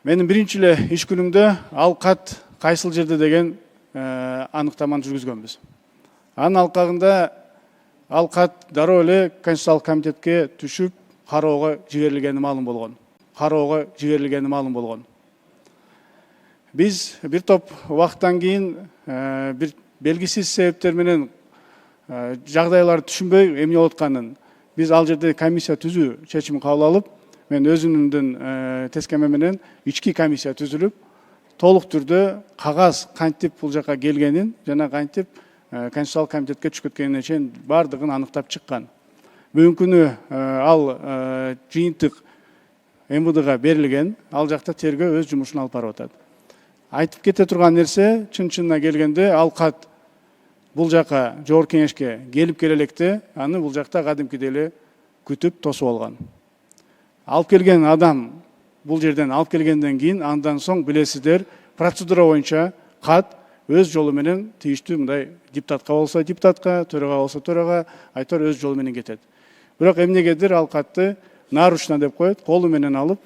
Менин биринчи эле иш күнүмдө ал кат кайсыл жерде деген аныктаманы жүргүзгөнбүз. Анын алкагында ал кат дароо эле Конституциялык комитетке түшүп, кароого жиберилгени маалым болгон. Биз бир топ убакыттан кийин бир белгисиз себептер менен жагдайларды түшүнбөй эмне болуп атканын биз ал жерде комиссия түзүү чечимин кабыл алып, мен өзүмдүн тескеме менен ички комиссия түзүлүп, толук түрдө кагаз кантип бул жака келгенин жана кантип Конституциялык комитетке түшүп кеткенине чейин бардыгын аныктап чыккан. Бүгүнкү күнү ал жыйынтык МВДга берилген, ал жакта тергөө өз жумушун алып барып атат. Айтып кете турган нерсе, чын-чынына келгенде ал кат бул жака жогорку кеңешке келип келелекте, аны бул жакта кадимкидей эле күтүп тосуп алган. Алып келген адам бул жерден алып келгенден кийин андан соң билесиздер, процедура боюнча кат өз жолу менен тийиштүү мындай депутатка болсо депутатка, төрага болсо төрага, айтор өз жолу менен кетет. Бирок эмнегедир ал катты нарушно деп коет, колу менен алып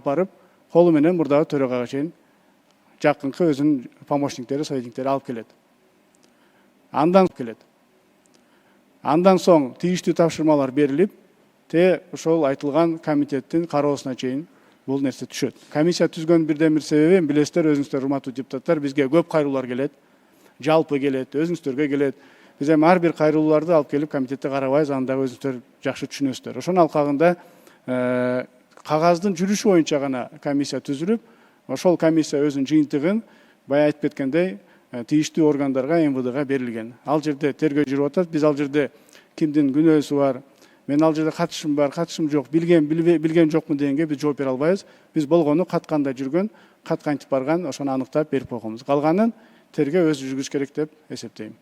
барып, колу менен мурдагы төрагага чейин жакынкы өзүнүн помощниктери, советниктери алып келет. Андан соң тийиштүү тапшырмалар берилип, ошол айтылган комитеттин кароосуна чейин бул нерсе түшөт. Комиссия түзгөн бирден бир себеби, билесиздер, өзүңүздөр урматтуу депутаттар, бизге көп кайрылуулар келет, жалпы келет, өзүңүздөргө келет. Биз эми ар бир кайрылууларды алып келип комитетте карабайбыз, аны дагы өзүңүздөр жакшы түшүнөсүздөр. Ошонун алкагында кагаздын жүрүшү боюнча гана комиссия түзүлүп, ошол комиссия өзүнүн жыйынтыгын бая айтып кеткендей тийиштүү органдарга, МВДга берилген. Ал жерде тергөө жүрүп атат. Биз ал жерде кимдин күнөөсү бар, мен ал жерде катышым бар, катышым жок, билген жокмун дегенге биз жооп бере албайбыз. Биз болгону кат кандай жүргөн, кат кантип барган, ошону аныктап берип койгонбуз. Калганын тергөө өзү жүргүзүш керек деп эсептейм.